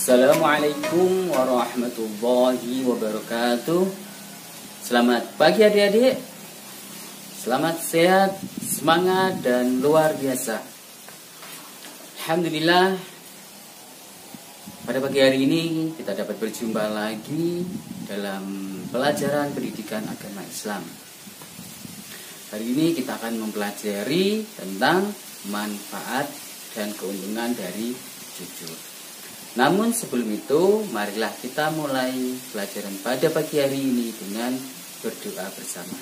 Assalamualaikum warahmatullahi wabarakatuh. Selamat pagi adik-adik. Selamat sehat, semangat, dan luar biasa. Alhamdulillah, pada pagi hari ini kita dapat berjumpa lagi dalam pelajaran pendidikan agama Islam. Hari ini kita akan mempelajari tentang manfaat dan keuntungan dari jujur. Namun sebelum itu, marilah kita mulai pelajaran pada pagi hari ini dengan berdoa bersama.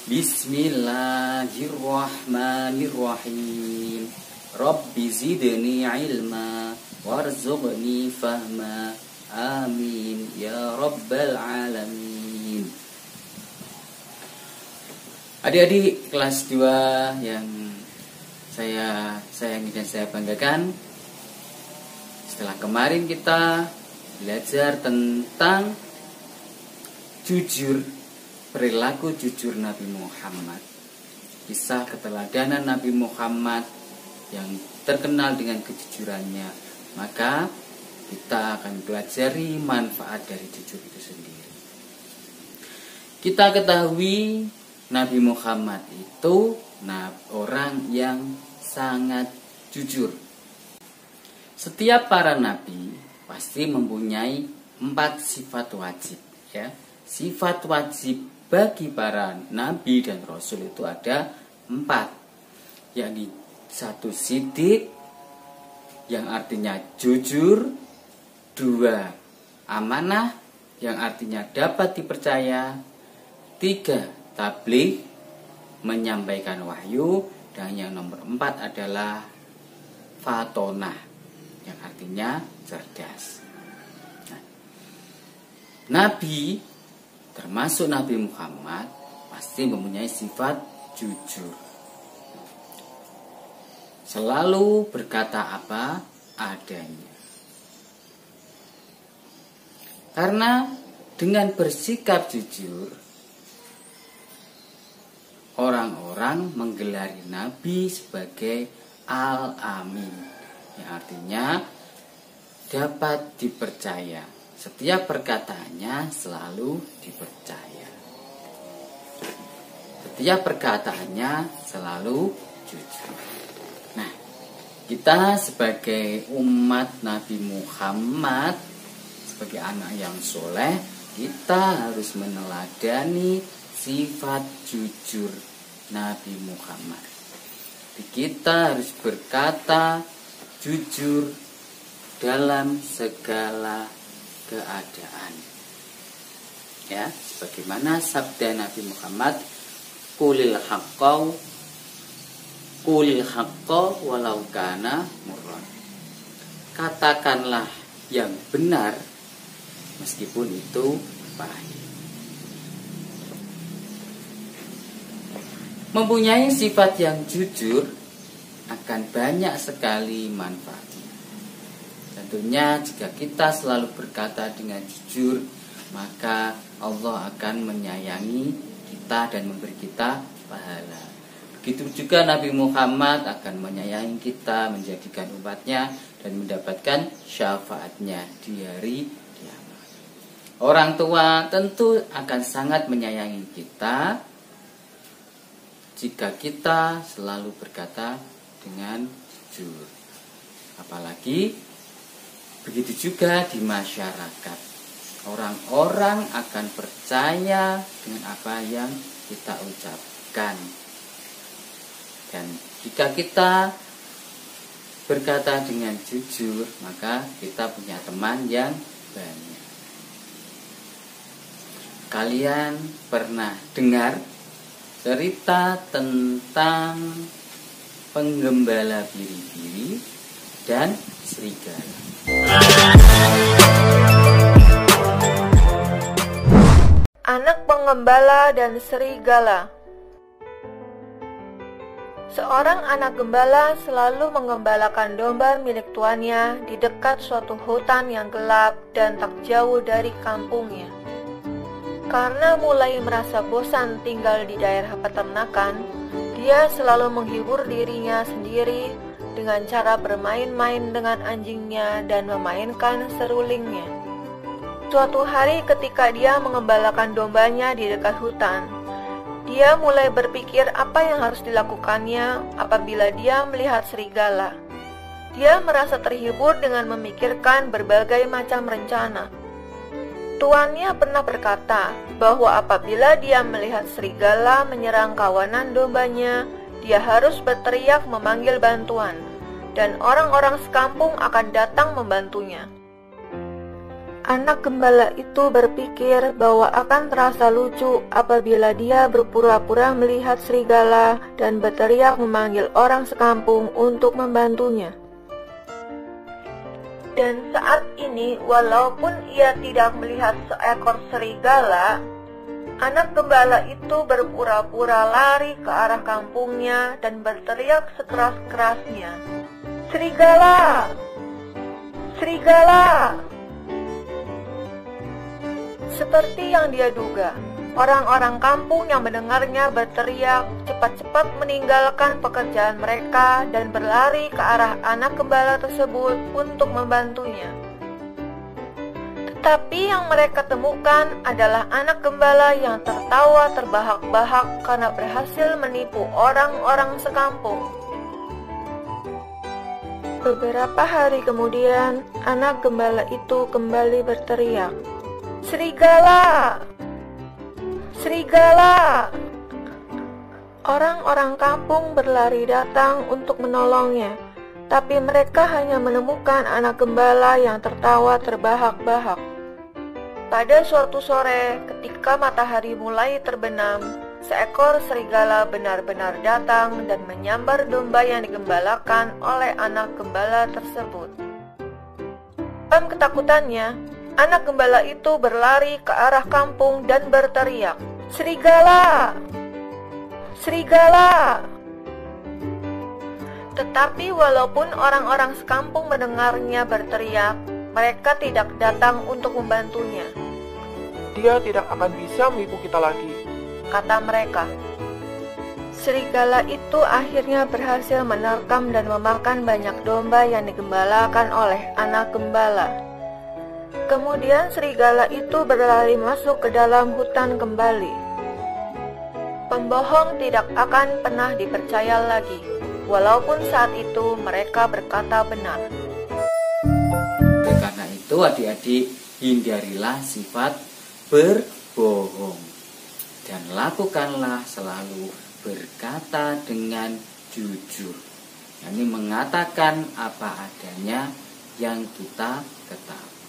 Bismillahirrahmanirrahim. Rabbi zidni ilma warzuqni fahma. Amin ya rabbal alamin. Adik-adik kelas 2 yang saya sayangi dan saya banggakan, setelah kemarin kita belajar tentang jujur, perilaku jujur Nabi Muhammad, kisah keteladanan Nabi Muhammad yang terkenal dengan kejujurannya, maka kita akan pelajari manfaat dari jujur itu sendiri. Kita ketahui Nabi Muhammad itu orang yang sangat jujur. Setiap para nabi pasti mempunyai 4 sifat wajib, ya. Sifat wajib bagi para nabi dan rasul itu ada 4, yakni 1 sidik, yang artinya jujur. 2 amanah, yang artinya dapat dipercaya. 3 tabligh, menyampaikan wahyu. Dan yang nomor 4 adalah fatonah, yang artinya cerdas. Nabi, termasuk Nabi Muhammad, pasti mempunyai sifat jujur. Selalu berkata apa adanya. Karena dengan bersikap jujur, orang-orang menggelari Nabi sebagai Al-Amin, yang artinya dapat dipercaya. Setiap perkataannya selalu dipercaya. Setiap perkataannya selalu jujur. Nah, kita sebagai umat Nabi Muhammad, sebagai anak yang soleh, kita harus meneladani sifat jujur Nabi Muhammad. Kita harus berkata jujur dalam segala keadaan, ya, sebagaimana sabda Nabi Muhammad, qulil haqqa walau kana murran. Katakanlah yang benar meskipun itu pahit. Mempunyai sifat yang jujur akan banyak sekali manfaatnya. Tentunya jika kita selalu berkata dengan jujur, maka Allah akan menyayangi kita dan memberi kita pahala. Begitu juga Nabi Muhammad akan menyayangi kita, menjadikan umatnya, dan mendapatkan syafaatnya di hari kiamat. Orang tua tentu akan sangat menyayangi kita jika kita selalu berkata dengan jujur. Apalagi begitu juga di masyarakat. Orang-orang akan percaya dengan apa yang kita ucapkan. Dan jika kita berkata dengan jujur, maka kita punya teman yang banyak. Kalian pernah dengar cerita tentang penggembala biri-biri dan serigala? Anak penggembala dan serigala. Seorang anak gembala selalu menggembalakan domba milik tuannya di dekat suatu hutan yang gelap dan tak jauh dari kampungnya. Karena mulai merasa bosan tinggal di daerah peternakan, dia selalu menghibur dirinya sendiri dengan cara bermain-main dengan anjingnya dan memainkan serulingnya. Suatu hari ketika dia mengembalakan dombanya di dekat hutan, dia mulai berpikir apa yang harus dilakukannya apabila dia melihat serigala. Dia merasa terhibur dengan memikirkan berbagai macam rencana. Tuannya pernah berkata bahwa apabila dia melihat serigala menyerang kawanan dombanya, dia harus berteriak memanggil bantuan, dan orang-orang sekampung akan datang membantunya. Anak gembala itu berpikir bahwa akan terasa lucu apabila dia berpura-pura melihat serigala dan berteriak memanggil orang sekampung untuk membantunya. Dan saat ini, walaupun ia tidak melihat seekor serigala, anak gembala itu berpura-pura lari ke arah kampungnya dan berteriak sekeras-kerasnya, "Serigala! Serigala!" Seperti yang dia duga, orang-orang kampung yang mendengarnya berteriak cepat-cepat meninggalkan pekerjaan mereka dan berlari ke arah anak gembala tersebut untuk membantunya. Tetapi yang mereka temukan adalah anak gembala yang tertawa terbahak-bahak karena berhasil menipu orang-orang sekampung. Beberapa hari kemudian, anak gembala itu kembali berteriak, "Serigala! Serigala!" Orang-orang kampung berlari datang untuk menolongnya, tapi mereka hanya menemukan anak gembala yang tertawa terbahak-bahak. Pada suatu sore, ketika matahari mulai terbenam, seekor serigala benar-benar datang dan menyambar domba yang digembalakan oleh anak gembala tersebut. Dalam ketakutannya, anak gembala itu berlari ke arah kampung dan berteriak, "Serigala! Serigala!" Tetapi walaupun orang-orang sekampung mendengarnya berteriak, mereka tidak datang untuk membantunya. "Dia tidak akan bisa menipu kita lagi," kata mereka. Serigala itu akhirnya berhasil menerkam dan memakan banyak domba yang digembalakan oleh anak gembala. Kemudian serigala itu berlari masuk ke dalam hutan kembali. Pembohong tidak akan pernah dipercaya lagi, walaupun saat itu mereka berkata benar. Karena itu adik-adik, hindarilah sifat berbohong dan lakukanlah selalu berkata dengan jujur. Ini mengatakan apa adanya yang kita ketahui.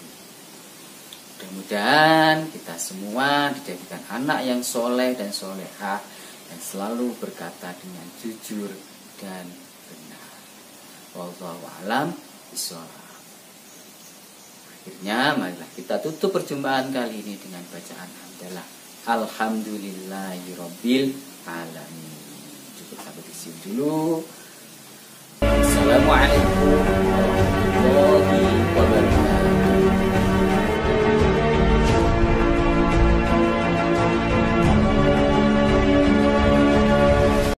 Mudah-mudahan kita semua dijadikan anak yang soleh dan solehah dan selalu berkata dengan jujur dan benar. Wallahu a'lam bishawab. Akhirnya marilah kita tutup perjumpaan kali ini dengan bacaan hamdalah. Alhamdulillahirabbil alamin. Cukup sampai di sini dulu. Assalamualaikum